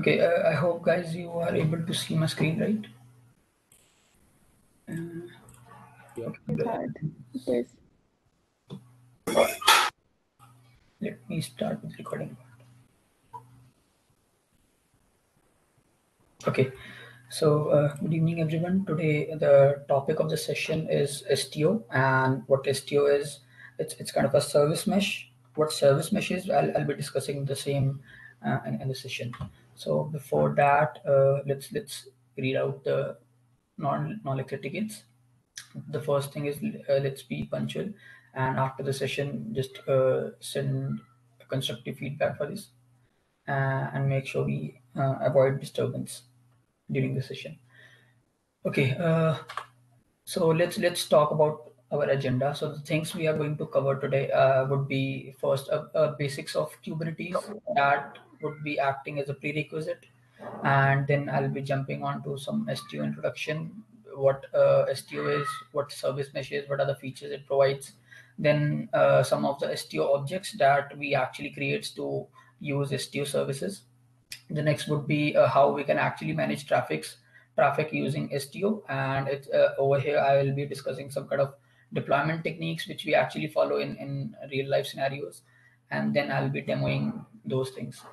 Okay, I hope guys you are able to see my screen, right? Yeah. Okay, Yes. let me start with recording. Okay, so good evening everyone. Today the topic of the session is STO, and what STO is, it's kind of a service mesh. What service mesh is, I'll be discussing the same in the session. So before that, let's read out the non-lecture tickets. The first thing is let's be punctual, and after the session just send constructive feedback for this, and make sure we avoid disturbance during the session. Okay, so let's talk about our agenda. So the things we are going to cover today would be first basics of Kubernetes, that would be acting as a prerequisite, and then I'll be jumping on to some STO introduction, what STO is, what service mesh is, what are the features it provides, then some of the STO objects that we actually creates to use STO services. The next would be how we can actually manage traffic using STO, and over here I will be discussing some kind of deployment techniques which we actually follow in real life scenarios, and then I'll be demoing those things.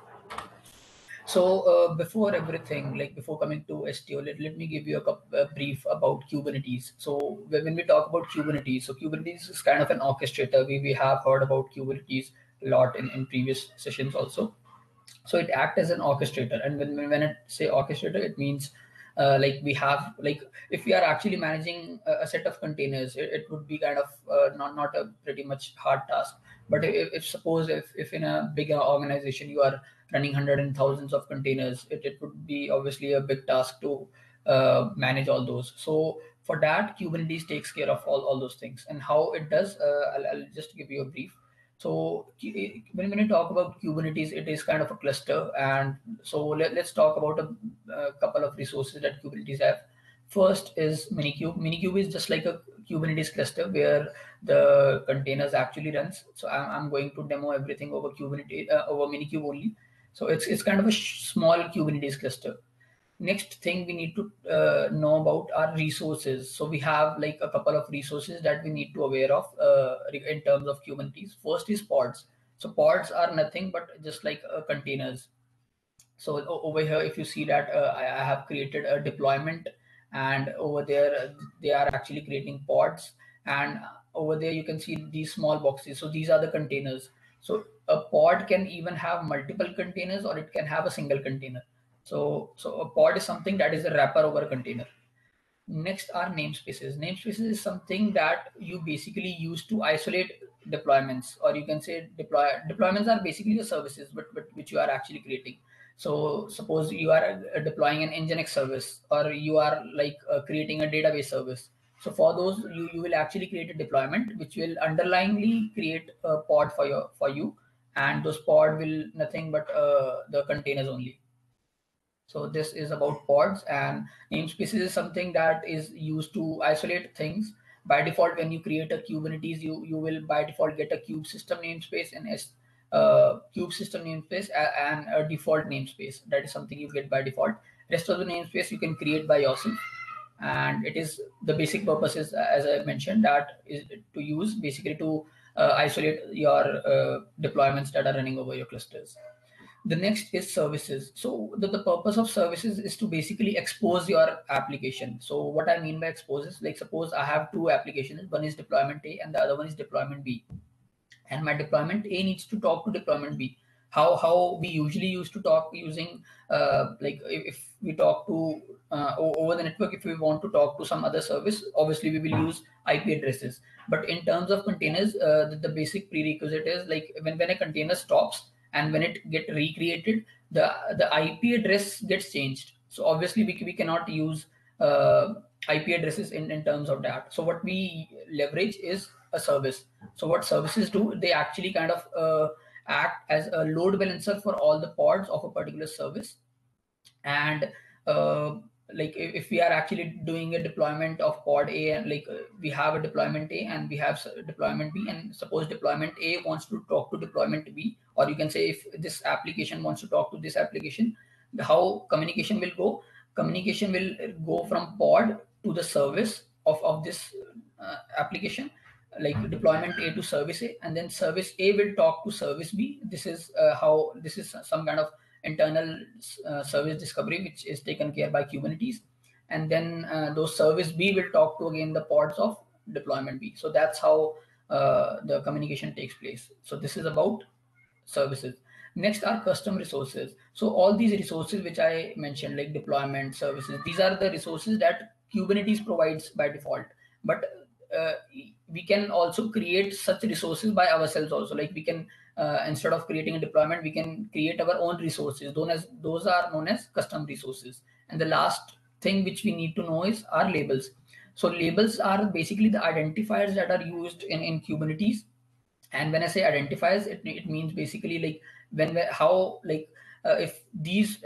So before everything, like before coming to STO, let me give you a brief about Kubernetes. So when we talk about Kubernetes, so Kubernetes is kind of an orchestrator. We have heard about Kubernetes a lot in previous sessions also. So it acts as an orchestrator, and when it say orchestrator, it means like we have, like if we are actually managing a set of containers, it would be kind of not a pretty much hard task. But if suppose if in a bigger organization you are running hundreds and thousands of containers, it would be obviously a big task to manage all those. So for that, Kubernetes takes care of all those things. And how it does, I'll just give you a brief. So when you talk about Kubernetes, it is kind of a cluster. And so let's talk about a couple of resources that Kubernetes have. First is Minikube. Minikube is just like a Kubernetes cluster where the containers actually runs. So I'm going to demo everything over Kubernetes, over Minikube only. So it's kind of a small Kubernetes cluster. Next thing we need to know about are resources. So we have like a couple of resources that we need to aware of in terms of Kubernetes. First is pods. So pods are nothing but just like containers. So over here, if you see that I have created a deployment, and over there they are actually creating pods, and over there you can see these small boxes. So these are the containers. So a pod can even have multiple containers, or it can have a single container. So a pod is something that is a wrapper over a container. Next are namespaces. Namespaces is something that you basically use to isolate deployments, or you can say deployments are basically the services, but which you are actually creating. So suppose you are deploying an Nginx service, or you are like creating a database service. So for those, you will actually create a deployment which will underlyingly create a pod for you, and those pod will nothing but the containers only. So this is about pods, and namespaces is something that is used to isolate things. By default, when you create a Kubernetes, you will by default get a kube system namespace and kube system namespace and a default namespace. That is something you get by default. Rest of the namespace you can create by yourself, and it is the basic purpose is, as I mentioned, that is to use basically to isolate your deployments that are running over your clusters. The next is services. So the purpose of services is to basically expose your application. So what I mean by expose is, like suppose I have two applications, one is deployment A and the other one is deployment B, and my deployment A needs to talk to deployment B. How we usually used to talk using like if we talk to over the network, if we want to talk to some other service, obviously we will use IP addresses. But in terms of containers, the basic prerequisite is like when a container stops and when it get recreated, the IP address gets changed. So obviously we cannot use IP addresses in terms of that. So what we leverage is a service. So what services do, they actually kind of act as a load balancer for all the pods of a particular service. And like if we are actually doing a deployment of pod A, and like we have a deployment A and we have deployment B, and suppose deployment A wants to talk to deployment B, or you can say if this application wants to talk to this application, how communication will go. Communication will go from pod to the service of this application, like deployment A to service A, and then service A will talk to service B. This is how this is some kind of internal service discovery which is taken care by Kubernetes, and then those service B will talk to again the pods of deployment B. So that's how the communication takes place. So this is about services. Next are custom resources. So all these resources which I mentioned, like deployment services, these are the resources that Kubernetes provides by default. But we can also create such resources by ourselves also. Like we can, instead of creating a deployment, we can create our own resources. Those are known as custom resources. And the last thing which we need to know is our labels. So labels are basically the identifiers that are used in Kubernetes. And when I say identifiers, it means basically like how like if these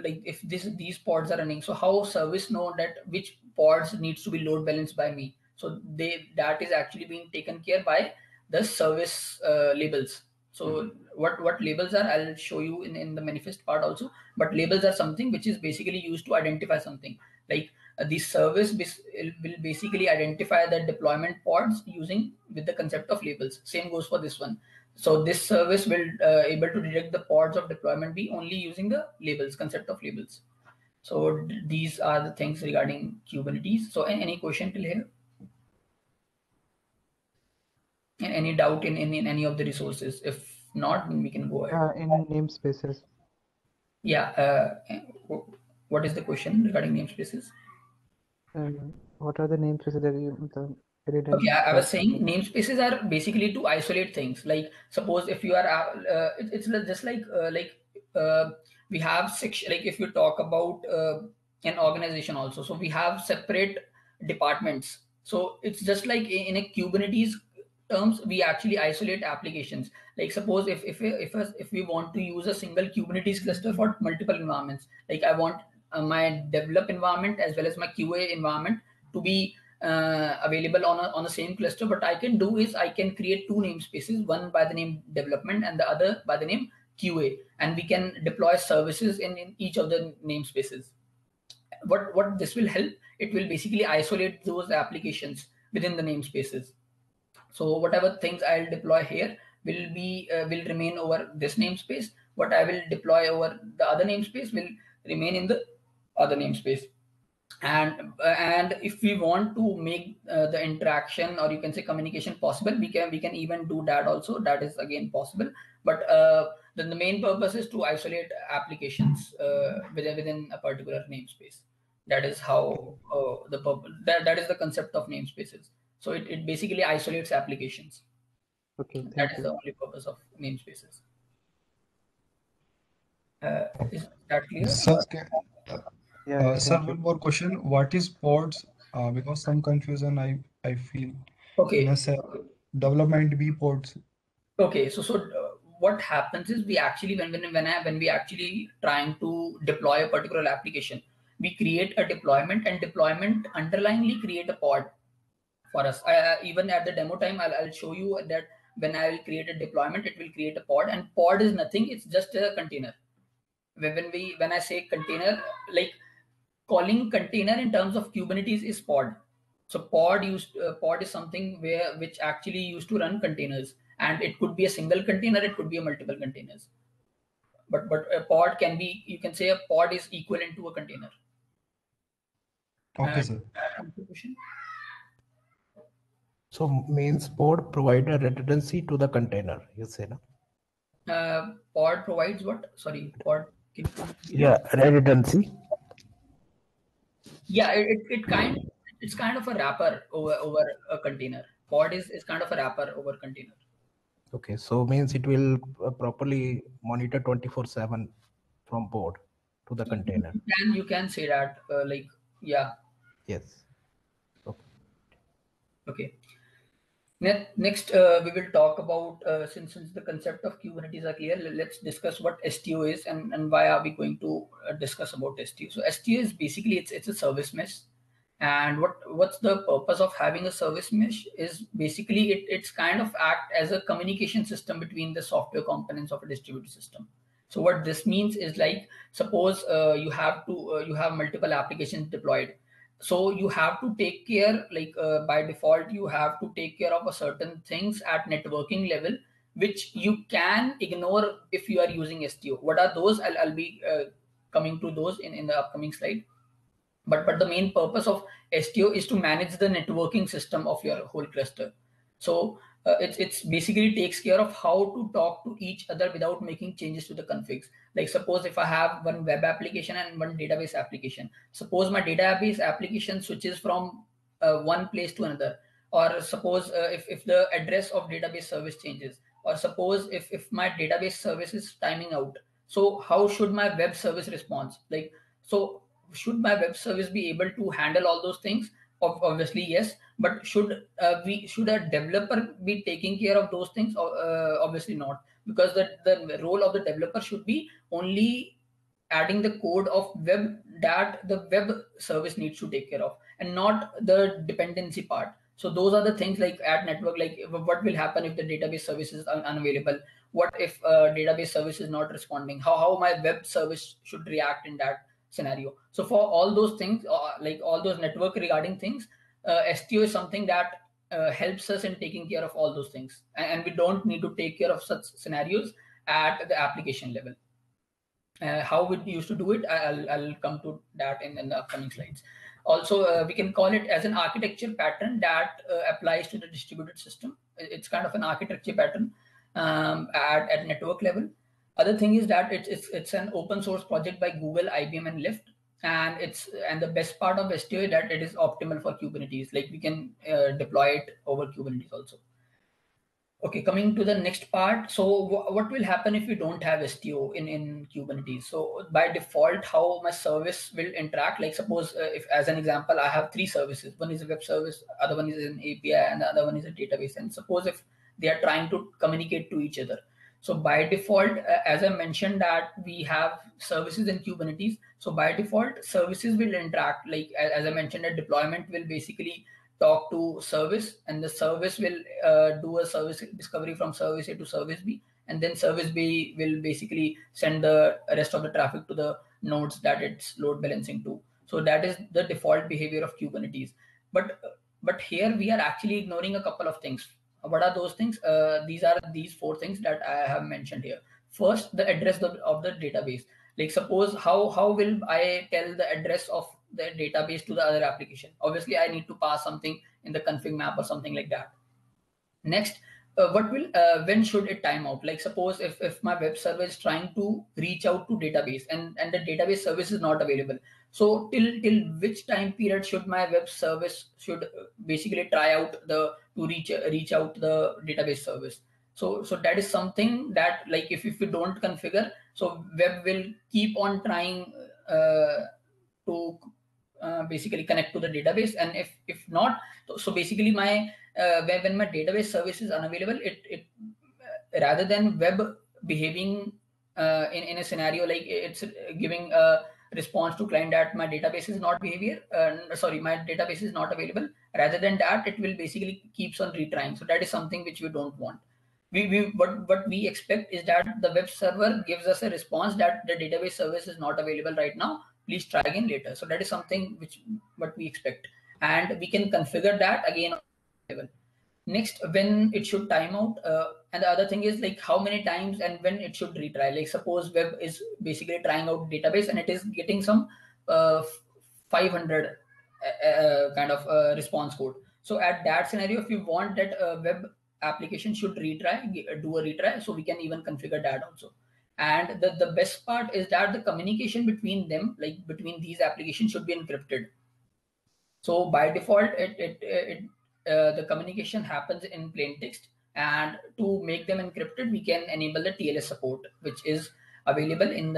like if these pods are running, so how service know that which pods needs to be load balanced by me. So that is actually being taken care by the service labels. So what labels are, I'll show you in the manifest part also. But labels are something which is basically used to identify something. Like the service will basically identify the deployment pods using with the concept of labels. Same goes for this one. So this service will able to detect the pods of deployment B only using the labels, concept of labels. So these are the things regarding Kubernetes. So any question till here? And any doubt in any of the resources? If not, then we can go ahead. In namespaces. Yeah. What is the question regarding namespaces? What are the namespaces that you Okay, I was saying namespaces are basically to isolate things. Like suppose if you are, it's just like we have section. Like if you talk about an organization also, so we have separate departments. So it's just like in a Kubernetes terms, we actually isolate applications. Like suppose if we want to use a single Kubernetes cluster for multiple environments, like I want my develop environment as well as my QA environment to be available on the same cluster. What I can do is I can create two namespaces, one by the name development and the other by the name QA, and we can deploy services in each of the namespaces. What this will help, it will basically isolate those applications within the namespaces. So whatever things I'll deploy here will remain over this namespace. What I will deploy over the other namespace will remain in the other namespace. And if we want to make the interaction, or you can say communication, possible, we can even do that also. That is again possible. But then the main purpose is to isolate applications within a particular namespace. That is how that is the concept of namespaces. So it basically isolates applications. Okay, That is the only purpose of namespaces. Is that clear? Sir, one more question. What is pods? Because some confusion I feel. Okay. Development B pods. Okay, so what happens is we actually when we actually trying to deploy a particular application, we create a deployment, and deployment underlyingly create a pod for us. Even at the demo time, I'll show you that when I will create a deployment, it will create a pod, and pod is nothing. It's just a container. When I say container, like calling container in terms of Kubernetes is pod. So pod is something which actually used to run containers, and it could be a single container, it could be a multiple containers. But a pod can be, you can say a pod is equivalent to a container. Okay, sir. So means pod provide a redundancy to the container, you say, no? Pod provides what? Sorry, pod. Yeah, redundancy. Yeah, it's kind of a wrapper over a container. Pod is kind of a wrapper over container. Okay, so means it will properly monitor 24/7 from pod to the container. You can say that, like, yeah. Yes. Okay. Next, we will talk about, since the concept of Kubernetes are clear, let's discuss what STO is and why are we going to discuss about STO. So STO is basically, it's a service mesh. And what's the purpose of having a service mesh is basically it's kind of act as a communication system between the software components of a distributed system. So what this means is like, suppose you have multiple applications deployed. So you have to take care, like by default, you have to take care of a certain things at networking level, which you can ignore if you are using STO. What are those? I'll be coming to those in the upcoming slide. But the main purpose of STO is to manage the networking system of your whole cluster. So it's basically takes care of how to talk to each other without making changes to the configs. Like suppose if I have one web application and one database application, suppose my database application switches from one place to another, or suppose if the address of database service changes, or suppose if my database service is timing out. So how should my web service response? Like, so should my web service be able to handle all those things? Obviously yes, but should a developer be taking care of those things? Obviously not, because the role of the developer should be only adding the code of web that the web service needs to take care of, and not the dependency part. So those are the things like at network, like what will happen if the database service is unavailable? What if database service is not responding? How my web service should react in that scenario? So for all those things, like all those network regarding things, STO is something that helps us in taking care of all those things, and we don't need to take care of such scenarios at the application level. How we used to do it, I'll come to that in the upcoming slides. Also, we can call it as an architecture pattern that applies to the distributed system. It's kind of an architecture pattern at network level. Other thing is that it's an open source project by Google, IBM, and Lyft, and the best part of STO is that it is optimal for Kubernetes. Like we can deploy it over Kubernetes also. Okay, coming to the next part. So what will happen if we don't have STO in Kubernetes? So by default, how my service will interact, like suppose if as an example, I have three services. One is a web service, other one is an API, and the other one is a database. And suppose if they are trying to communicate to each other. So by default, as I mentioned that we have services in Kubernetes. So by default, services will interact. Like as I mentioned, a deployment will basically talk to service, and the service will do a service discovery from service A to service B, and then service B will basically send the rest of the traffic to the nodes that it's load balancing to. So that is the default behavior of Kubernetes. But here we are actually ignoring a couple of things. What are those things? These are these four things that I have mentioned here. First, the address of the database. Like suppose how will I tell the address of the database to the other application? Obviously, I need to pass something in the config map or something like that. Next, when should it time out? Like suppose if my web server is trying to reach out to database and the database service is not available. So till which time period should my web service should basically try out to reach out to the database service? So that is something that, like, if we don't configure, so web will keep on trying to basically connect to the database, and if not, so basically my when my database service is unavailable, it rather than web behaving in a scenario like it's giving a response to client that my database is not my database is not available, rather than that it will basically keeps on retrying. So that is something which we don't want. What we expect is that the web server gives us a response that the database service is not available right now, please try again later. So that is something what we expect, and we can configure that again. Next, when it should time out, and the other thing is like how many times and when it should retry. Like suppose web is basically trying out database and it is getting some 500 kind of response code. So at that scenario, if you want that web application should do a retry, so we can even configure that also. And the best part is that the communication between them, like between these applications, should be encrypted. So by default, the communication happens in plain text, and to make them encrypted, we can enable the TLS support, which is available in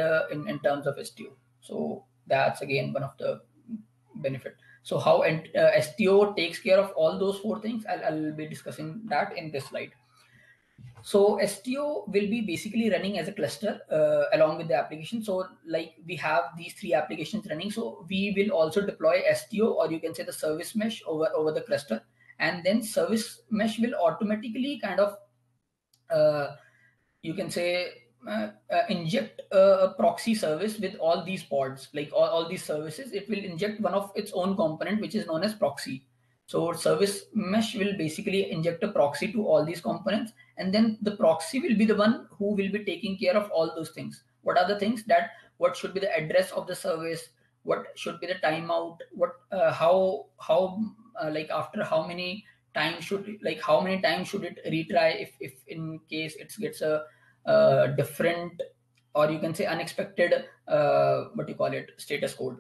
terms of STO. So that's again one of the benefit. So how STO takes care of all those four things, I'll be discussing that in this slide. So STO will be basically running as a cluster along with the application. So like we have these three applications running. So we will also deploy STO, or you can say the service mesh over the cluster. And then service mesh will automatically kind of, you can say, inject a proxy service with all these pods, like all these services. It will inject one of its own component, which is known as proxy. So service mesh will basically inject a proxy to all these components, and then the proxy will be the one who will be taking care of all those things. What are the things? That what should be the address of the service, what should be the timeout, what how like after how many times should, like how many times should it retry if in case it gets a different, or you can say unexpected, what you call it, status code,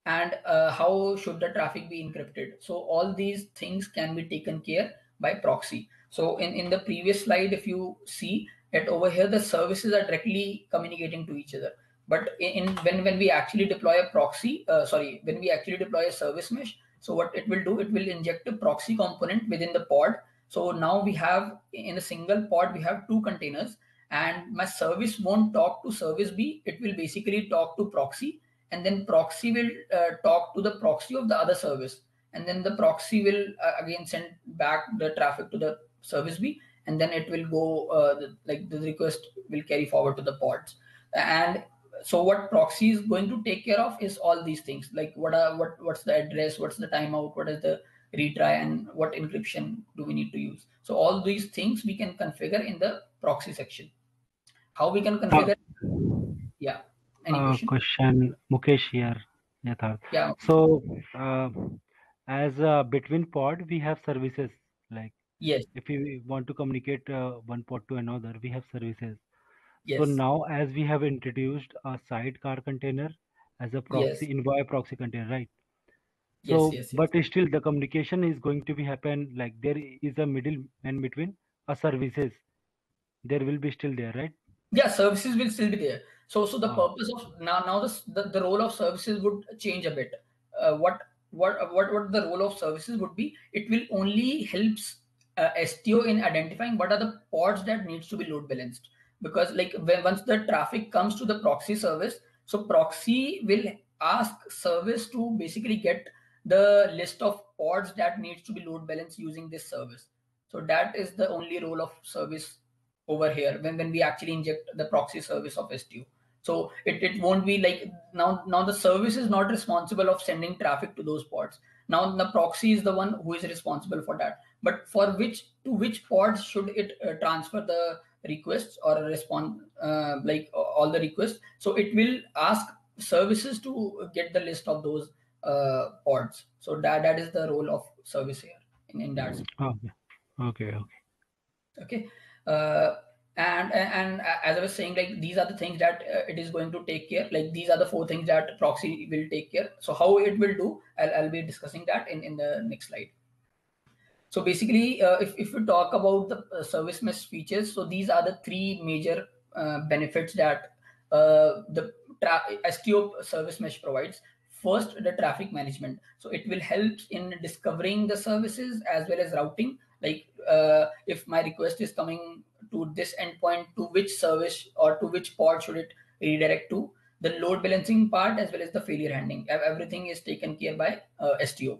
and how should the traffic be encrypted. So all these things can be taken care by proxy. So in the previous slide, if you see it over here, the services are directly communicating to each other. But when we actually deploy a proxy, when we actually deploy a service mesh, so what it will do, it will inject a proxy component within the pod. So now we have, in a single pod, we have two containers, and my service won't talk to service B. It will basically talk to proxy, and then proxy will talk to the proxy of the other service, and then the proxy will again send back the traffic to the service B, and then it will go like the request will carry forward to the pods. And so what proxy is going to take care of is all these things, like what's the address, what's the timeout, what is the retry, and what encryption do we need to use. So all these things we can configure in the proxy section. How we can configure? Yeah. Any question? Question, Mukesh here. Yatharth. Yeah. So, as between pod, we have services. Like Yes. if we want to communicate one pod to another, we have services. Yes. So now, as we have introduced a sidecar container as a proxy, envoy proxy container, right? So, Yes. but still the communication is going to be happen, like there is a middleman between a services. There will be still there, right? Yeah, services will still be there. So the purpose of now the role of services would change a bit. What the role of services would be? It will only helps STO in identifying what are the pods that needs to be load balanced. Because like once the traffic comes to the proxy service, so proxy will ask service to basically get the list of pods that needs to be load balanced using this service. So that is the only role of service over here when we actually inject the proxy service of STO. So it won't be like now the service is not responsible of sending traffic to those pods. Now the proxy is the one who is responsible for that. But for which pods should it transfer the requests or respond like all the requests? So it will ask services to get the list of those pods. So that is the role of service here in that. Okay. Okay. And as I was saying, like these are the things that it is going to take care. Like these are the 4 things that proxy will take care. So how it will do, I'll be discussing that in the next slide. So basically, if we talk about the service mesh features, so these are the 3 major benefits that the STO service mesh provides. First, the traffic management. So it will help in discovering the services as well as routing. Like if my request is coming to this endpoint, to which service or to which pod should it redirect to? The load balancing part as well as the failure handling. Everything is taken care by STO.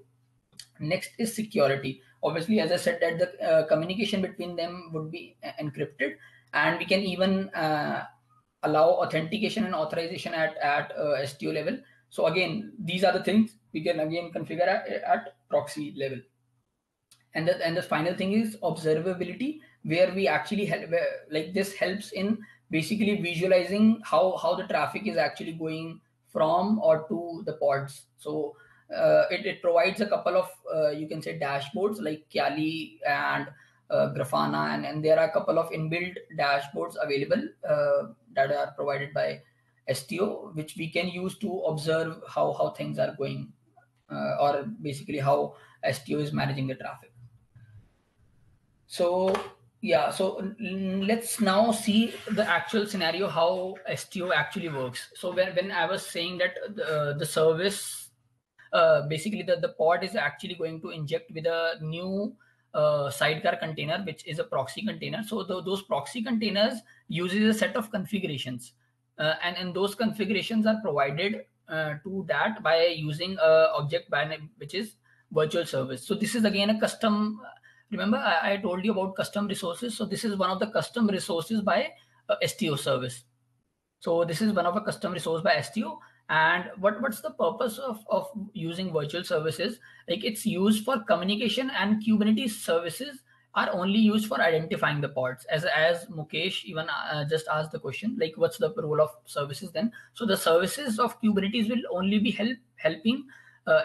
Next is security. Obviously, as I said, that the communication between them would be encrypted, and we can even allow authentication and authorization at STO level. So again, these are the things we can again configure at proxy level. And the final thing is observability, where we actually help, like this helps in basically visualizing how the traffic is actually going from or to the pods. So it provides a couple of you can say dashboards like Kiali and Grafana, and there are a couple of inbuilt dashboards available that are provided by STO, which we can use to observe how things are going, or basically how STO is managing the traffic. So yeah, so let's now see the actual scenario how STO actually works. So when I was saying that the service, basically the pod is actually going to inject with a new sidecar container, which is a proxy container. So those proxy containers uses a set of configurations, and those configurations are provided to that by using a object by name, which is virtual service. So this is again a custom. Remember, I told you about custom resources. So this is one of the custom resources by STO service. So this is one of a custom resource by STO. And what's the purpose of using virtual services? Like, it's used for communication, and Kubernetes services are only used for identifying the pods. As Mukesh even just asked the question, like, what's the role of services then? So the services of Kubernetes will only be helping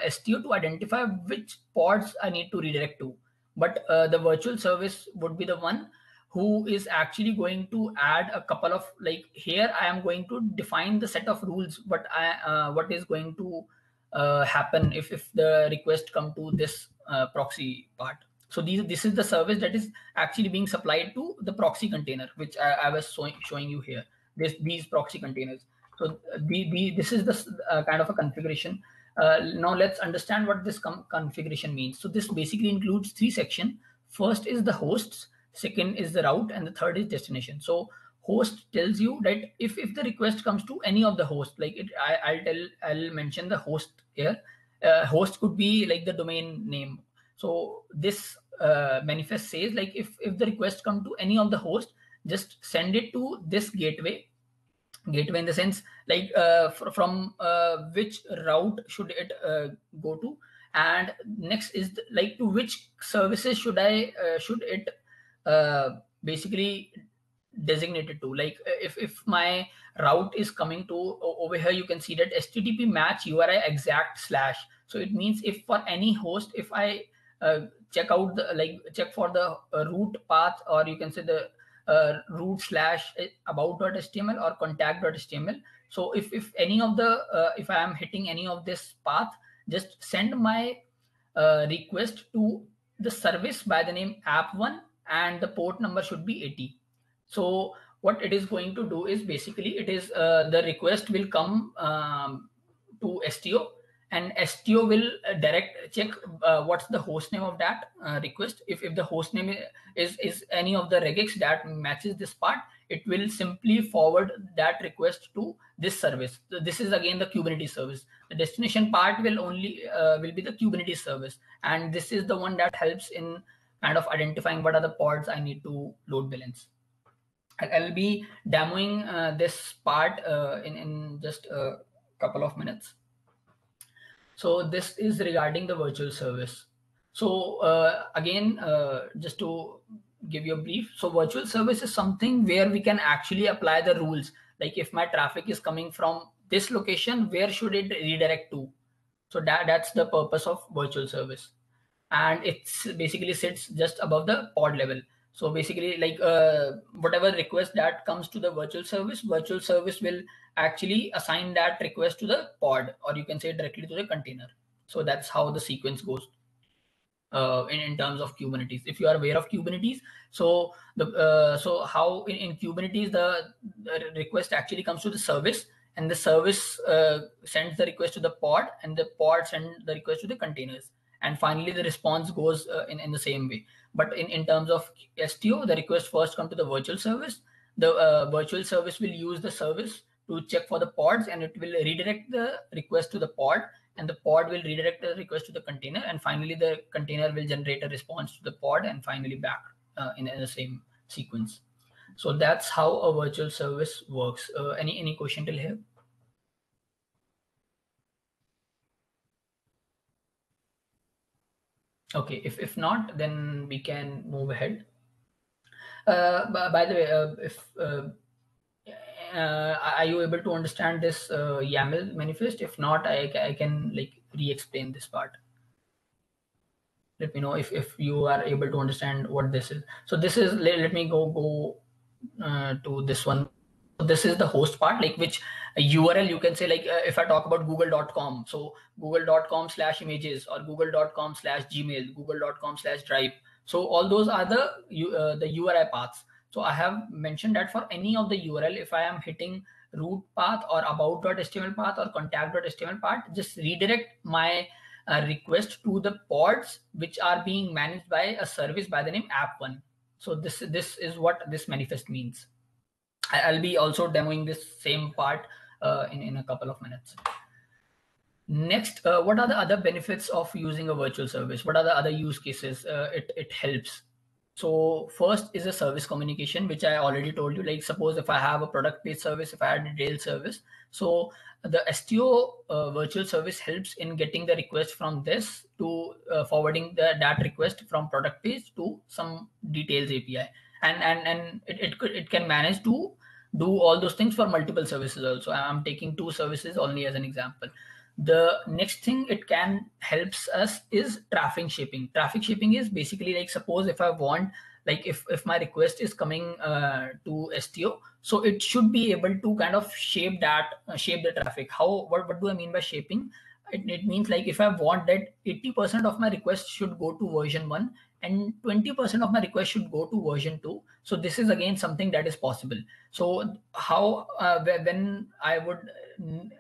STO to identify which pods I need to redirect to. But the virtual service would be the one who is actually going to add a couple of, like, here I am going to define the set of rules, what is going to happen if the request come to this proxy part. So this is the service that is actually being supplied to the proxy container, which I was showing you here, these proxy containers. So this is the kind of a configuration. Now let's understand what this configuration means. So this basically includes 3 sections. First is the hosts, second is the route, and the third is destination. So host tells you that if the request comes to any of the host, like I'll mention the host here. Host could be like the domain name. So this manifest says, like, if the request come to any of the host, just send it to this gateway in the sense, like, from which route should it go to, and next is like, to which services should it basically designated to. Like, if my route is coming to over here, you can see that HTTP match URI exact / so it means if for any host, if I check for the root path, or you can say the root / about.html or contact.html. So if any of the if I am hitting any of this path, just send my request to the service by the name app1, and the port number should be 80. So what it is going to do is, basically, it is the request will come to STO, and STO will direct check what's the host name of that request. If the host name is any of the regex that matches this part, it will simply forward that request to this service. So this is again the Kubernetes service. The destination part will only will be the Kubernetes service, and this is the one that helps in kind of identifying what are the pods I need to load balance. I'll be demoing this part in just a couple of minutes. So this is regarding the virtual service. So again, just to give you a brief, so virtual service is something where we can actually apply the rules. Like, if my traffic is coming from this location, where should it redirect to? So that's the purpose of virtual service, and it's basically sits just above the pod level. So basically, like, whatever request that comes to the virtual service will actually assign that request to the pod, or you can say directly to the container. So that's how the sequence goes in terms of Kubernetes. If you are aware of Kubernetes, so so how in Kubernetes the request actually comes to the service, and the service sends the request to the pod, and the pod sends the request to the containers, and finally the response goes in the same way. But in terms of STO, the request first come to the virtual service. The virtual service will use the service to check for the pods, and it will redirect the request to the pod, and the pod will redirect the request to the container, and finally the container will generate a response to the pod, and finally back in the same sequence. So that's how a virtual service works. Any question till here? Okay, if not, then we can move ahead. By the way, are you able to understand this YAML manifest? If not, I can like re-explain this part. Let me know if you are able to understand what this is. So this is, let me go to this one. This is the host part, like which URL you can say, like if I talk about google.com, so google.com/images or google.com/gmail, google.com/drive. So all those are the URI paths. So I have mentioned that for any of the URL, if I am hitting root path or about.html path or contact.html path, just redirect my request to the pods which are being managed by a service by the name app1. So this is what this manifest means. I'll be also demoing this same part in a couple of minutes. Next, what are the other benefits of using a virtual service? What are the other use cases it helps? So first is a service communication, which I already told you. Like suppose if I have a product-based service, if I had a detailed service, so the STO virtual service helps in getting the request from this to forwarding that request from product page to some details API, and it can manage to do all those things for multiple services also. I'm taking 2 services only as an example. The next thing it can helps us is traffic shaping. Traffic shaping is basically like suppose if I want, like if my request is coming to STO, so it should be able to kind of shape that shape the traffic. What do I mean by shaping? It means like if I want that 80% of my requests should go to version 1 and 20% of my requests should go to version 2. So this is again something that is possible. So how when I would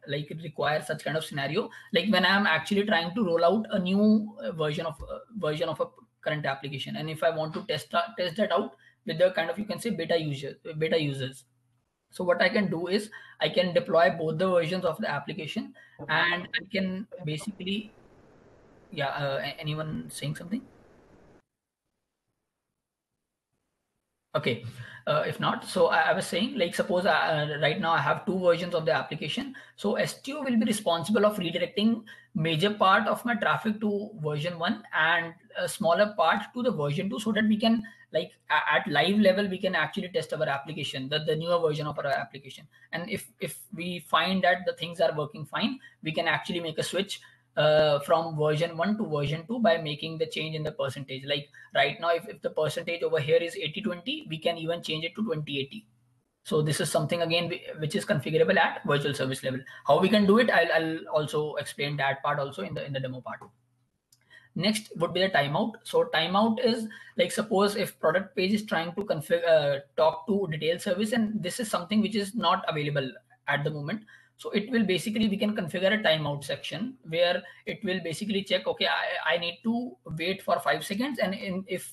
like require such kind of scenario, like when I'm actually trying to roll out a new version of a current application, and if I want to test that out with the kind of, you can say, beta users. So what I can do is I can deploy both the versions of the application, and I can basically, anyone saying something? Okay, if not, so I was saying, like suppose right now I have 2 versions of the application. So STO will be responsible of redirecting major part of my traffic to version 1 and a smaller part to the version 2, so that we can, like at live level, we can actually test our application, the newer version of our application. And if we find that the things are working fine, we can actually make a switch from version 1 to version 2 by making the change in the percentage. Like right now, if the percentage over here is 80-20, we can even change it to 20-80. So this is something again which is configurable at virtual service level. How we can do it, I'll also explain that part also in the demo part. Next would be the timeout. So timeout is like suppose if product page is trying to talk to detail service, and this is something which is not available at the moment. So it will basically, we can configure a timeout section where it will basically check, okay, I need to wait for 5 seconds, and if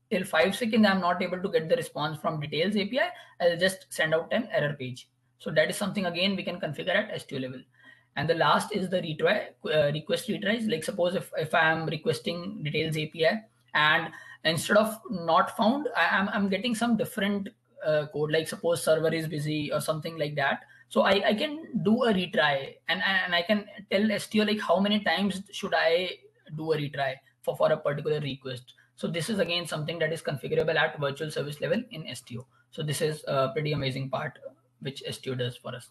till 5 seconds I'm not able to get the response from details API, I'll just send out an error page. So that is something again we can configure at STO level. And the last is the retry, request retries. Like suppose if I am requesting details API, and instead of not found, I'm getting some different code, like suppose server is busy or something like that. So I can do a retry, and I can tell STO like how many times should I do a retry for a particular request. So this is again something that is configurable at virtual service level in STO. So this is a pretty amazing part which STO does for us.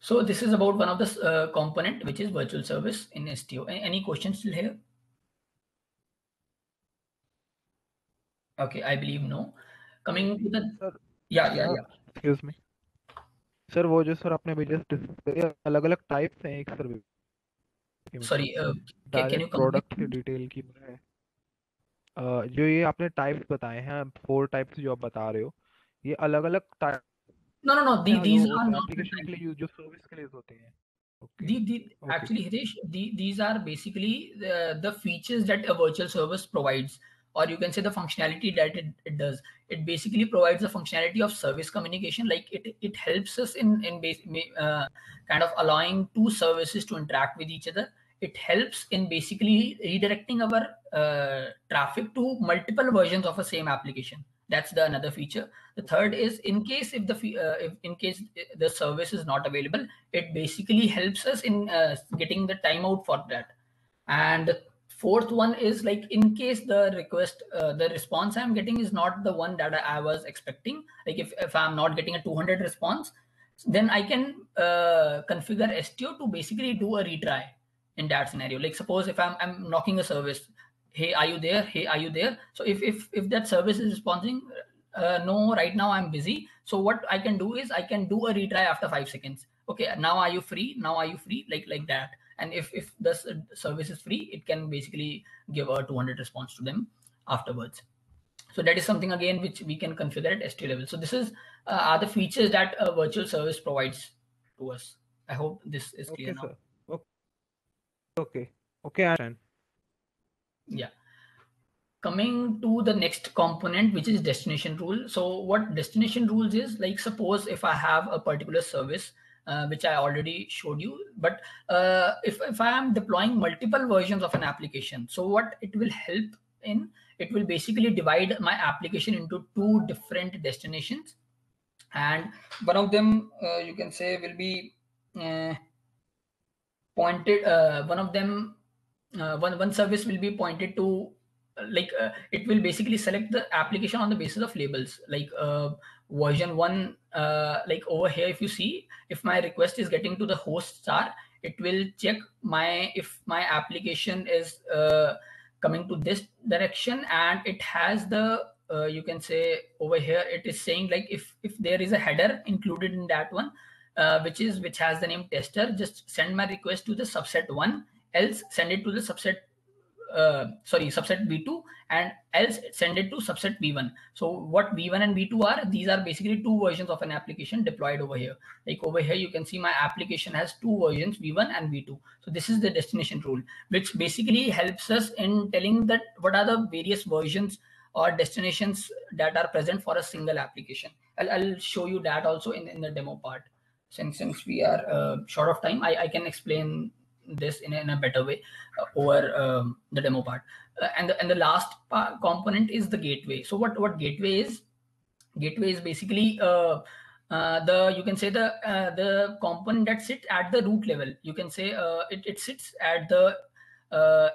So this is about one of the component, which is virtual service in STO. Any questions still here? Okay, I believe no. Coming to the Sir, yeah. excuse me. Sir वो जो sir आपने अभी just discuss किया, अलग-अलग types हैं एक service के में। Sorry, can you direct come product की again? डिटेल की है। जो ये आपने टाइप्स बताए हैं 4 टाइप्स जो आप बता रहे हो, ये अलग-अलग type No. These are not the application के types. लिए जो सर्विस के लिए होते हैं। Okay. Okay. Actually, Hitesh, these are basically the features that a virtual service provides, or you can say the functionality that it does. It basically provides the functionality of service communication. Like it helps us in kind of allowing 2 services to interact with each other. It helps in basically redirecting our traffic to multiple versions of a same application. That's the another feature. The third is in case if the service is not available, it basically helps us in getting the timeout for that. And the fourth one is like in case the response I'm getting is not the one that I was expecting, like if I'm not getting a 200 response, then I can configure STO to basically do a retry in that scenario. Like suppose if I'm knocking a service, hey, are you there? Hey, are you there? So if that service is responding, no, right now I'm busy. So what I can do is I can do a retry after 5 seconds. Okay, now are you free? Now are you free? Like that. And if the service is free, it can basically give a 200 response to them afterwards. So that is something again which we can configure at STO level. So this is are the features that a virtual service provides to us. I hope this is clear now. Okay, I understand. Yeah. Coming to the next component, which is destination rule. So what destination rules is, like suppose if I have a particular service, which I already showed you, but if I am deploying multiple versions of an application, so what it will help in, it will basically divide my application into two different destinations, and one of them you can say will be pointed. One of them, one service will be pointed to it will basically select the application on the basis of labels, like version 1. Like over here, if you see, if my request is getting to the host star, it will check if my application is coming to this direction, and it has the you can say over here it is saying like if there is a header included in that one, which has the name tester, just send my request to the subset 1, else send it to the subset subset v2, and else send it to subset v1. So what v1 and v2 are, these are basically two versions of an application deployed over here. Like over here you can see my application has two versions, v1 and v2. So this is the destination rule, which basically helps us in telling that what are the various versions or destinations that are present for a single application. I'll show you that also in the demo part. Since we are short of time, I can explain this in a better way over the demo part. And the last component is the gateway. So what gateway is? Gateway is basically you can say the component that sits at the root level. You can say it sits at the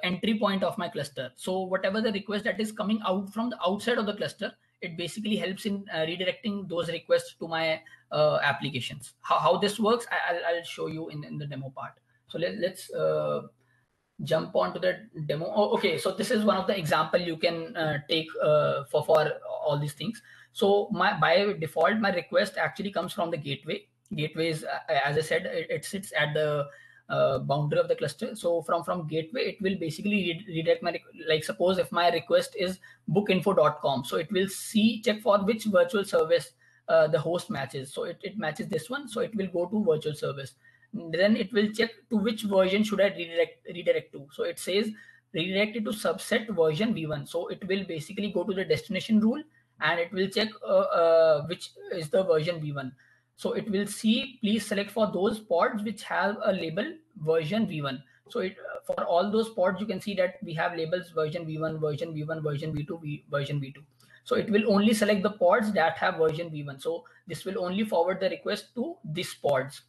entry point of my cluster. So whatever the request that is coming out from the outside of the cluster, it basically helps in redirecting those requests to my applications. How this works, I'll show you in the demo part. So let's jump on to the demo. Oh, okay, so this is one of the example you can take for all these things. So by default, my request actually comes from the gateway. Gateway is, as I said, it sits at the boundary of the cluster. So from gateway, it will basically redirect my, like suppose if my request is bookinfo.com, so it will check for which virtual service the host matches. So it matches this one, so it will go to virtual service. Then it will check to which version should I redirect to. So it says redirect it to subset version v1. So it will basically go to the destination rule, and it will check which is the version v1. So it will see, please select for those pods which have a label version v1. So for all those pods, you can see that we have labels version v1, version v1, version v2, version v2. So it will only select the pods that have version v1. So this will only forward the request to these pods.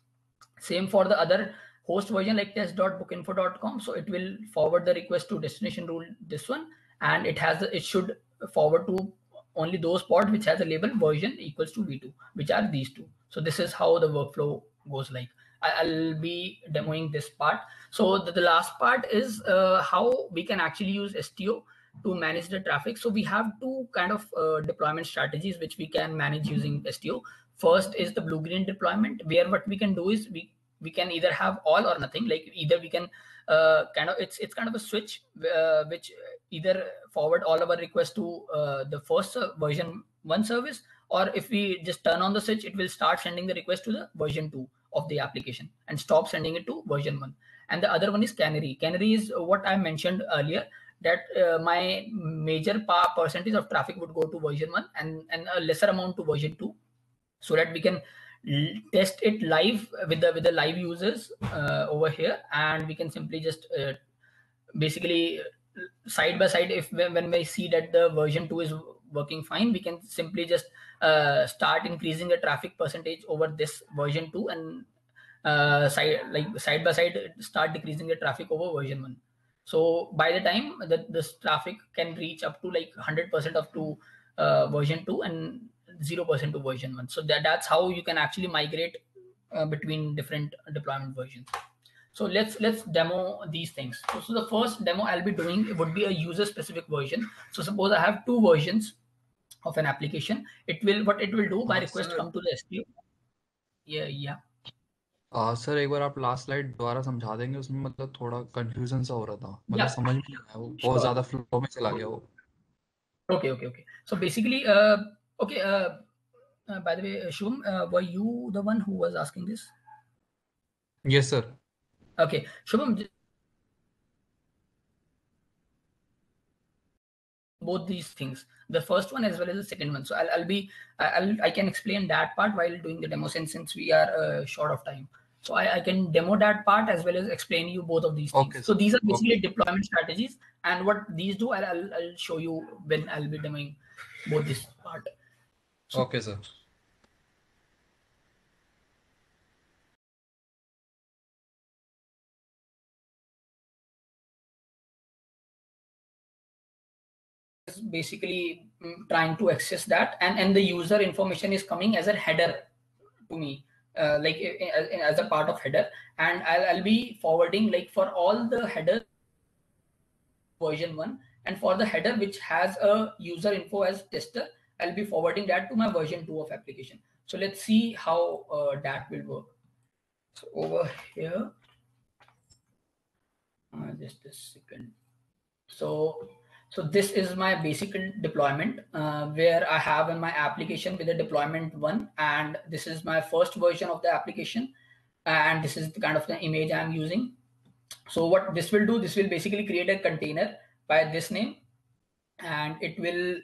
Same for the other host version like test.bookinfo.com. So it will forward the request to destination rule, this one, and it should forward to only those pods which has a label version equals to v2, which are these two. So this is how the workflow goes like. I'll be demoing this part. So the last part is how we can actually use STO to manage the traffic. So we have two kind of deployment strategies which we can manage using STO. First is the blue-green deployment, where what we can do is we can either have all or nothing. Like either we can it's kind of a switch which either forward all our requests to the first version 1 service, or if we just turn on the switch, it will start sending the request to the version 2 of the application and stop sending it to version 1. And the other one is canary. Canary is what I mentioned earlier, that my major percentage of traffic would go to version 1 and a lesser amount to version 2, so that we can test it live with the live users over here, and we can simply just basically side by side, if when we see that the version 2 is working fine, we can simply just start increasing the traffic percentage over this version 2, and side by side start decreasing the traffic over version 1. So by the time that this traffic can reach up to like 100% up to version 2 and 0% to version 1. So that's how you can actually migrate between different deployment versions. So let's demo these things. So the first demo I'll be doing would be a user specific version. So suppose I have two versions of an application. What it will do, my request come to the STO. Yeah. Sir एक बार आप last slide दोबारा समझा देंगे, उसमें मतलब थोड़ा confusion सा हो रहा था, मतलब समझ में नहीं आया, वो बहुत ज्यादा फ्लो में चला गया वो. Okay. So basically, by the way, Shubham, were you the one who was asking this? Yes, sir. Okay, Shubham, both these things, the first one as well as the second one. So I can explain that part while doing the demo since we are short of time. So I can demo that part as well as explain you both of these things. Okay, So these are sir. basically Okay. deployment strategies, and what these do, I'll show you when I'll be demoing both this part. So Okay, sir. is basically trying to access that, and the user information is coming as a header to me, like as a part of header, and I'll be forwarding, like, for all the header version 1, and for the header which has a user info as tester, I'll be forwarding that to my version 2 of application. So let's see how that will work. So over here, just a second. So this is my basic deployment, where I have in my application with the deployment 1, and this is my first version of the application, and this is the kind of the image I'm using. So what this will do, this will basically create a container by this name, and it will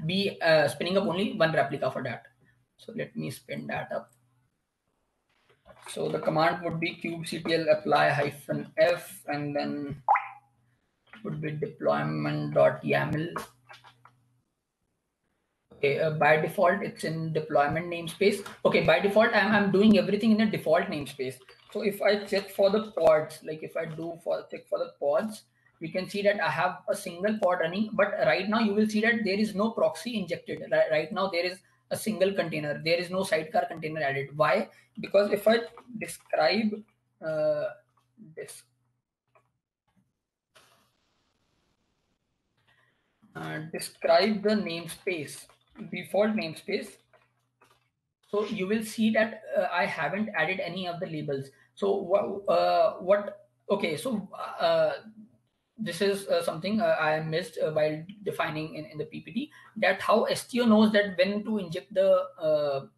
be spinning up only one replica for that. So let me spin that up. So the command would be kubectl apply -f, and then would be deployment.yaml. Okay, by default, it's in deployment namespace. Okay, by default, I'm doing everything in a default namespace. So if I check for the pods, like if I check for the pods, we can see that I have a single pod running, but right now you will see that there is no proxy injected. Right now there is a single container. There is no sidecar container added. Why? Because if I describe this, describe the namespace, default namespace, so you will see that I haven't added any of the labels. So what okay, so this is something I missed while defining in the PPT, that how STO knows that when to inject the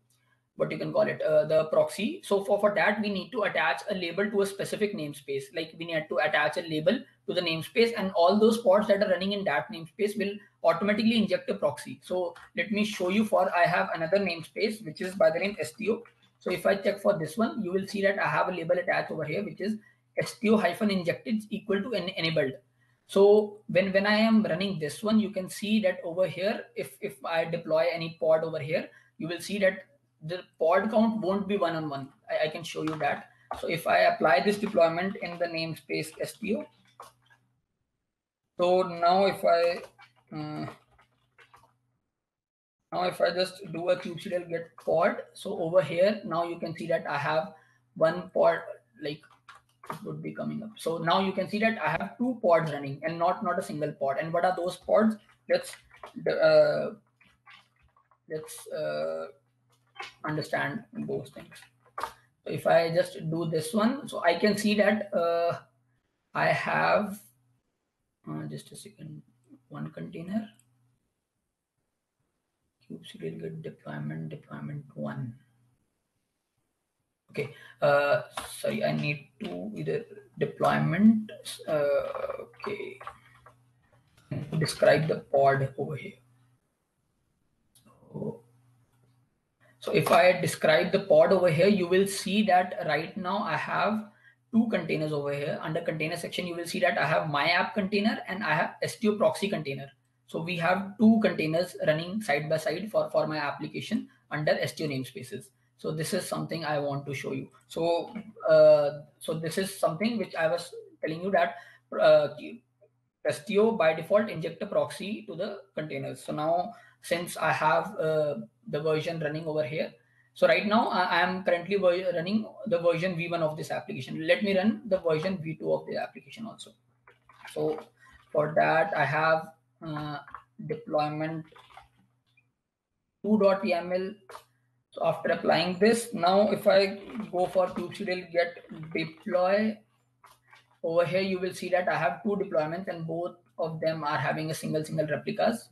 what you can call it, the proxy. So for that, we need to attach a label to a specific namespace. Like we need to attach a label to the namespace, and all those pods that are running in that namespace will automatically inject a proxy. So let me show you. For I have another namespace which is by the name STO. So if I check for this one, you will see that I have a label attached over here, which is STO-injected is equal to enabled. So when I am running this one, you can see that over here, if I deploy any pod over here, you will see that the pod count won't be 1 on 1. I can show you that. So if I apply this deployment in the namespace STO, so now if I just do a kubectl get pod, so over here now you can see that I have one pod, like it would be coming up. So now you can see that I have 2 pods running and not a single pod. And what are those pods? Let's understand those things. So if I just do this one, so I can see that I have just a second, one container, kubectl get deployment 1. Okay, sorry, I need to either deployment, okay, describe the pod over here. So if I describe the pod over here, you will see that right now I have 2 containers over here. Under container section, you will see that I have my app container and I have STO proxy container. So we have 2 containers running side by side for my application under STO namespaces. So this is something I want to show you. So so this is something which I was telling you, that STO by default inject a proxy to the containers. So now since I have the version running over here, so right now I am currently running the version V1 of this application. Let me run the version V2 of the application also. So for that I have deployment 2.yaml. So after applying this, now if I go for kubectl get deploy, over here you will see that I have 2 deployments and both of them are having a single replicas.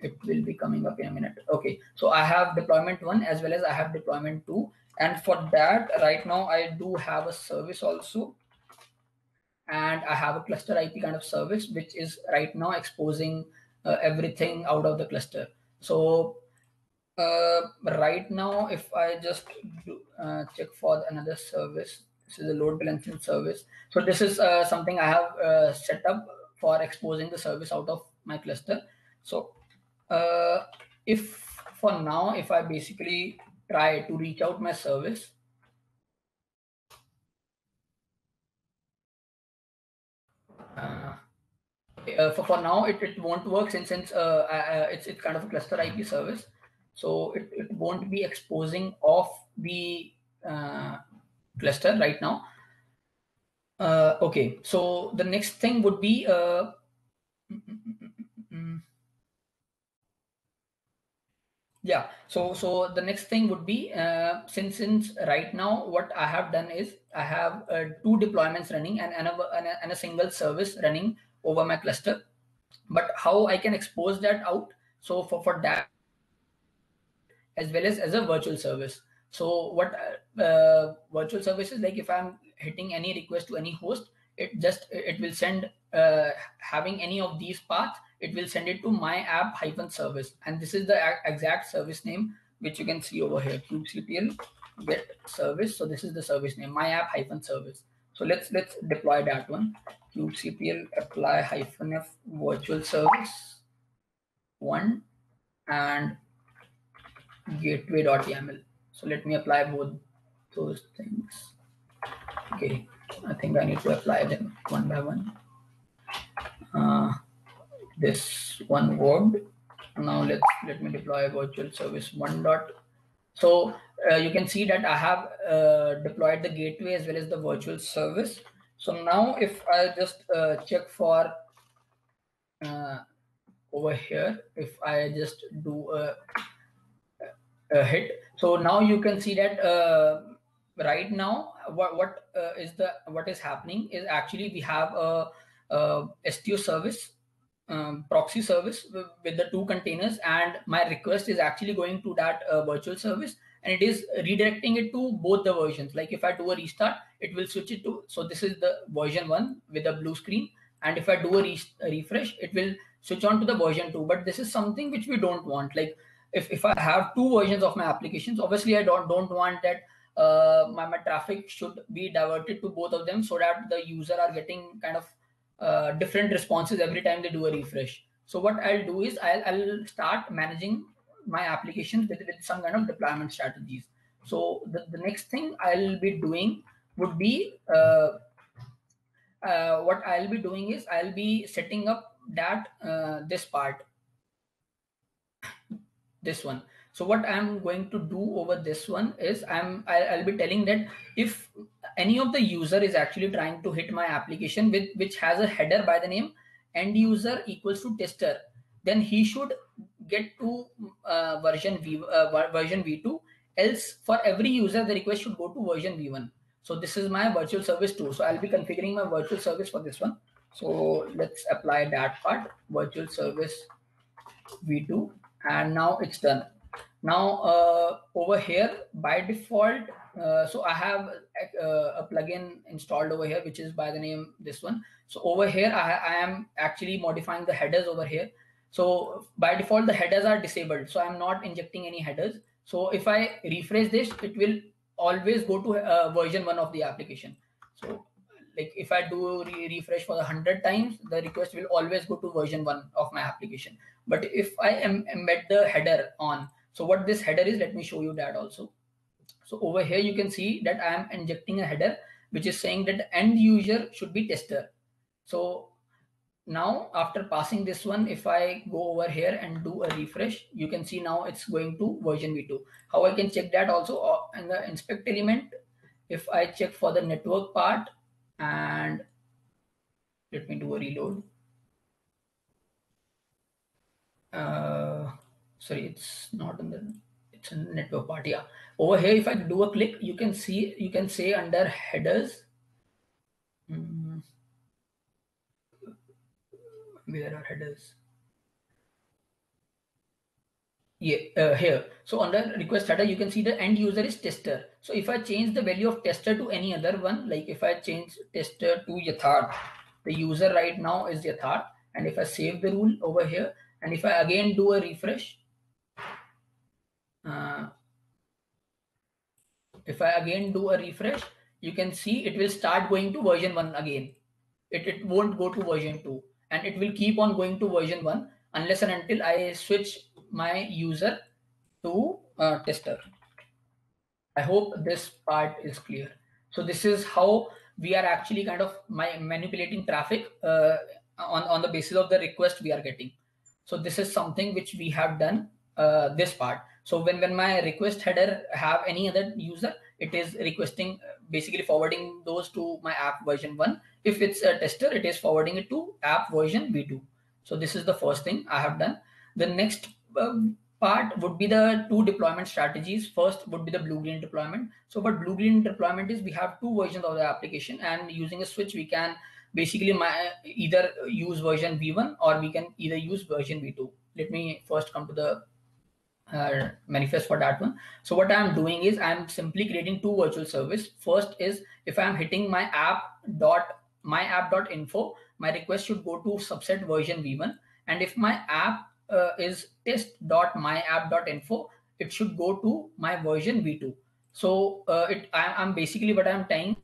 It will be coming up in a minute. Okay, so I have deployment 1 as well as I have deployment 2, and for that right now I do have a service also, and I have a cluster IP kind of service which is right now exposing everything out of the cluster. So Right now, if I just check for another service, this is a load balancing service. So this is something I have set up for exposing the service out of my cluster. So if for now, if I basically try to reach out my service, for now it won't work since it's kind of a cluster IP service, so it won't be exposing off the cluster right now. Okay, so the next thing would be yeah, so the next thing would be since right now what I have done is I have 2 deployments running and a single service running over my cluster. But how I can expose that out? So for that, as well as a virtual service. So what virtual service is like, if I'm hitting any request to any host, it will send having any of these paths, it will send it to my app -service, and this is the exact service name which you can see over here, kubectl get service. So this is the service name, my app -service. So let's deploy that one, kubectl apply -f virtual service 1 and gateway.yaml. So let me apply both those things. Okay, I think I need to apply them one by one. This one worked. Now let me deploy virtual service 1 dot. So you can see that I have deployed the gateway as well as the virtual service. So now if I just check for over here, if I just do a hit, so now you can see that right now what is happening is actually we have a STO service, proxy service with the 2 containers, and my request is actually going to that virtual service, and it is redirecting it to both the versions. Like if I do a restart, it will switch it to, so this is the version 1 with a blue screen, and if I do a refresh, it will switch on to the version 2. But this is something which we don't want. Like if I have 2 versions of my applications, obviously I don't want that my traffic should be diverted to both of them, so that the user are getting kind of different responses every time they do a refresh. So what I'll do is I'll start managing my applications with some kind of deployment strategies. So the next thing I'll be doing would be what I'll be doing is I'll be setting up that this part, this one. So what I'm going to do over this one is I'll be telling that if any of the user is actually trying to hit my application which has a header by the name end user equals to tester, then he should get to version v2. Else for every user the request should go to version v1. So this is my virtual service 2. So I'll be configuring my virtual service for this one. So let's apply that part, virtual service v2, and now it's done. Now over here by default, so I have a plugin installed over here which is by the name this one. So over here I am actually modifying the headers over here. So by default the headers are disabled, so I'm not injecting any headers. So if I refresh this, it will always go to version 1 of the application. So like if I do refresh for 100 times, the request will always go to version 1 of my application. But if I embed the header on, so what this header is, let me show you that also. So over here you can see that I am injecting a header which is saying that the end user should be tester. So now after passing this one, if I go over here and do a refresh, you can see now it's going to version v2. How I can check that also in the inspect element, if I check for the network part, and let me do a reload. Sorry, it's not in the, it's a network part. Yeah, over here if I do a click, you can see, you can say under headers, where are headers? Yeah, here. So under request header, you can see the end user is tester. So if I change the value of tester to any other one, like if I change tester to Yatharth, the user right now is Yatharth. And if I save the rule over here, and if I again do a refresh, If I again do a refresh, you can see it will start going to version 1 again. It won't go to version 2, and it will keep on going to version 1 unless and until I switch my user to tester. I hope this part is clear. So this is how we are actually kind of manipulating traffic on the basis of the request we are getting. So this is something which we have done this part. So when my request header have any other user, it is requesting basically forwarding those to my app version 1. If it's a tester, it is forwarding it to app version v2. So this is the first thing I have done. The next part would be the two deployment strategies. First would be the blue-green deployment. So what blue-green deployment is, we have two versions of the application, and using a switch, we can basically either use version v1 or we can either use version v2. Let me first come to the manifest for that one. So what I'm doing is I'm simply creating two virtual service. First is if I'm hitting my app.info, my request should go to subset version v1, and if my app is test.myapp.info, it should go to my version v2. So I'm basically what I'm tying.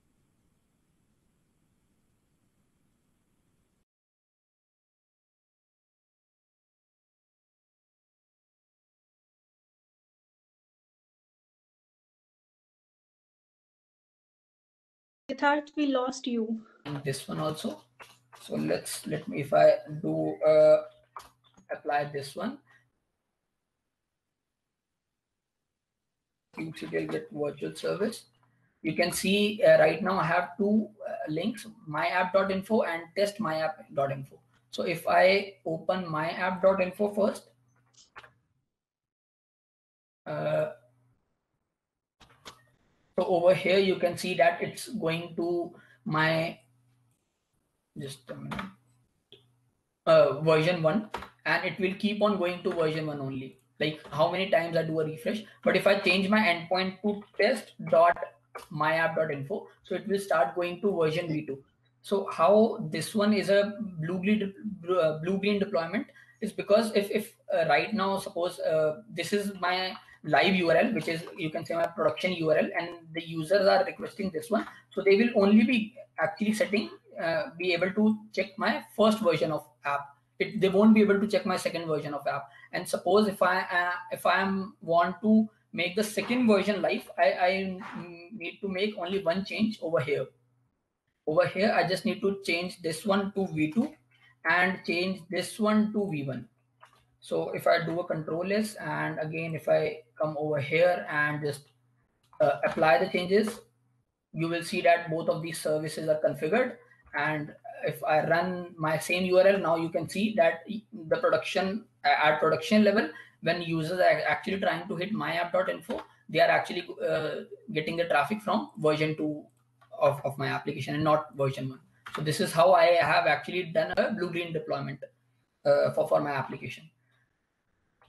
Siddharth, we lost you. And this one also. So let me, if I do apply this one, kubectl get virtual service. You can see right now I have two links, myapp.info and test.myapp.info. So if I open myapp.info first, so over here you can see that it's going to my, just a minute, version 1, and it will keep on going to version 1 only, like how many times I do a refresh. But if I change my endpoint to test.myapp.info, so it will start going to version v2. So how this one is a blue-green deployment is because if right now, suppose this is my live URL, which is, you can say, my production URL, and the users are requesting this one, so they will only be actually be able to check my first version of app. They won't be able to check my second version of app. And suppose if I want to make the second version live, I need to make only one change over here. Over here, I just need to change this one to v2 and change this one to v1. So if I do a control S, and again if I come over here and just apply the changes, you will see that both of these services are configured. And if I run my same URL, now you can see that the production at production level, when users are actually trying to hit myapp.info, they are actually getting the traffic from version 2 of my application and not version 1. So this is how I have actually done a blue-green deployment for my application.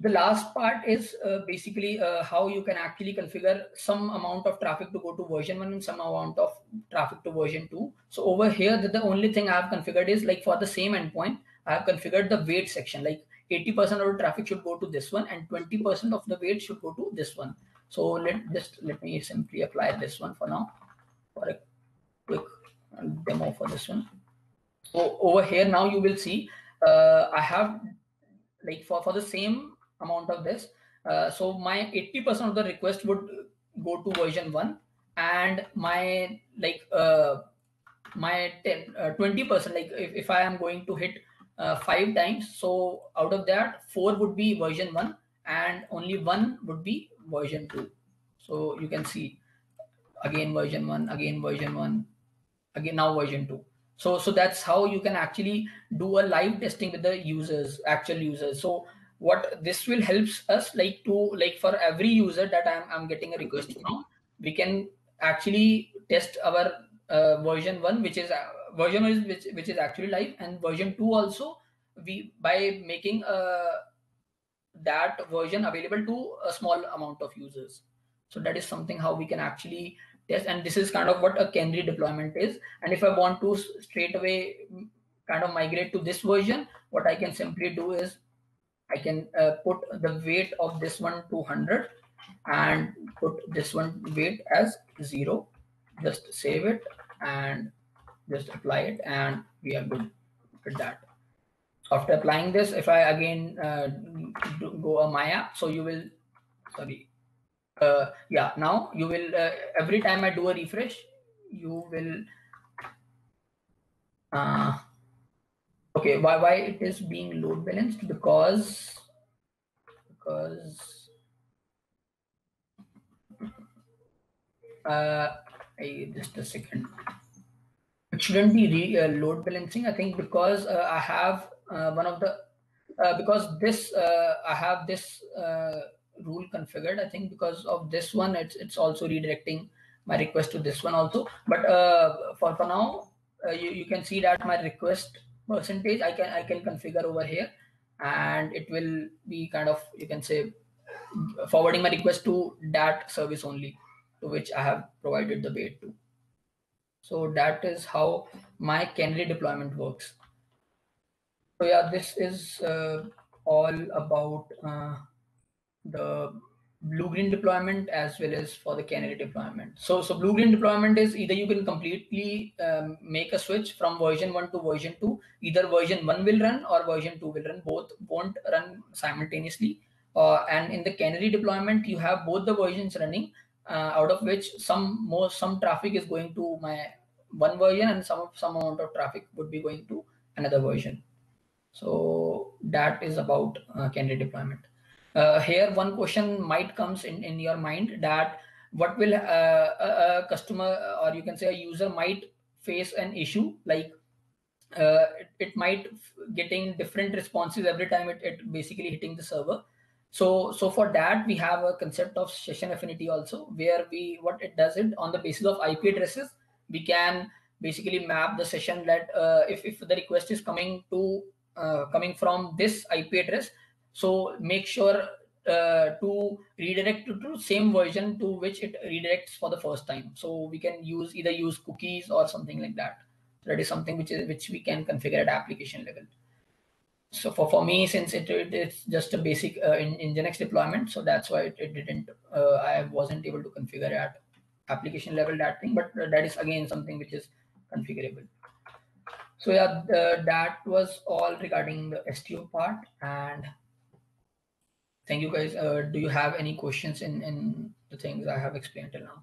The last part is basically how you can actually configure some amount of traffic to go to version 1 and some amount of traffic to version 2. So over here, the only thing I have configured is, like, for the same endpoint, I have configured the weight section. Like 80% of the traffic should go to this one and 20% of the weight should go to this one. So let me simply apply this one for now for a quick demo for this one. So over here now you will see I have, like, for the same amount of this, so my 80% of the request would go to version 1, and my my 20%, like if I am going to hit 5 times, so out of that 4 would be version 1 and only 1 would be version 2. So you can see again version 1, again version 1, again now version 2. So that's how you can actually do a live testing with the actual users. So what this will helps us, like for every user that I'm getting a request from, we can actually test our version 1, which is actually live, and version 2 also, by making that version available to a small amount of users. So that is something how we can actually test, and this is kind of what a canary deployment is. And if I want to straight away kind of migrate to this version, what I can simply do is I can put the weight of this one to 100, and put this one weight as 0. Just save it and just apply it, and we are good with that. After applying this, if I again go a Maya, so you will, sorry, yeah, now you will, every time I do a refresh, you will, okay, why it is being load balanced? Because just a second. It shouldn't be load balancing, I think, because I have one of the because this I have this rule configured. I think because of this one, it's also redirecting my request to this one also. But for now, you can see that my request percentage I can configure over here, and it will be kind of, you can say, forwarding my request to that service only, to which I have provided the weight to. So that is how my canary deployment works. So yeah, this is all about the blue-green deployment as well as for the canary deployment. So blue-green deployment is either you can completely make a switch from version 1 to version 2. Either version 1 will run or version 2 will run. Both won't run simultaneously. And in the canary deployment, you have both the versions running, out of which some traffic is going to my one version, and some amount of traffic would be going to another version. So that is about canary deployment. Here, one question might comes in your mind, that what will a customer, or you can say a user, might face an issue like it might getting different responses every time it basically hitting the server. So for that, we have a concept of session affinity also, where what it does it on the basis of IP addresses, we can basically map the session that if the request is coming from this IP address, so make sure to redirect to same version to which it redirects for the first time. So we can either use cookies or something like that. That is something which we can configure at application level. So for me, since it's just a basic in Nginx deployment, so that's why it didn't. I wasn't able to configure at application level that thing, but that is again something which is configurable. So yeah, that was all regarding the STO part, and thank you guys. Do you have any questions in the things I have explained till now?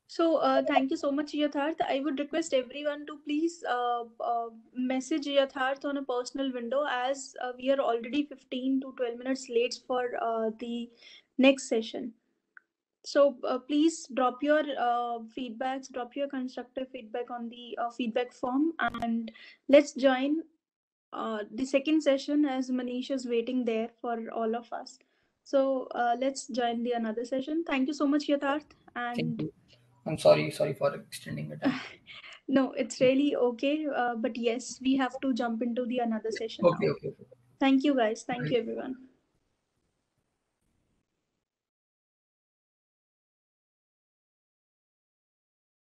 So thank you so much, Yatharth. I would request everyone to please message Yatharth on a personal window, as we are already 15 to 12 minutes late for the next session. So please drop your feedbacks, drop your constructive feedback on the feedback form, and let's join the second session, as Manish is waiting there for all of us. So let's join the another session. Thank you so much, Yatharth. Thank you. I'm sorry for extending the time. No, it's really okay. But yes, we have to jump into the another session now. Okay. Thank you, guys. Thank you, everyone.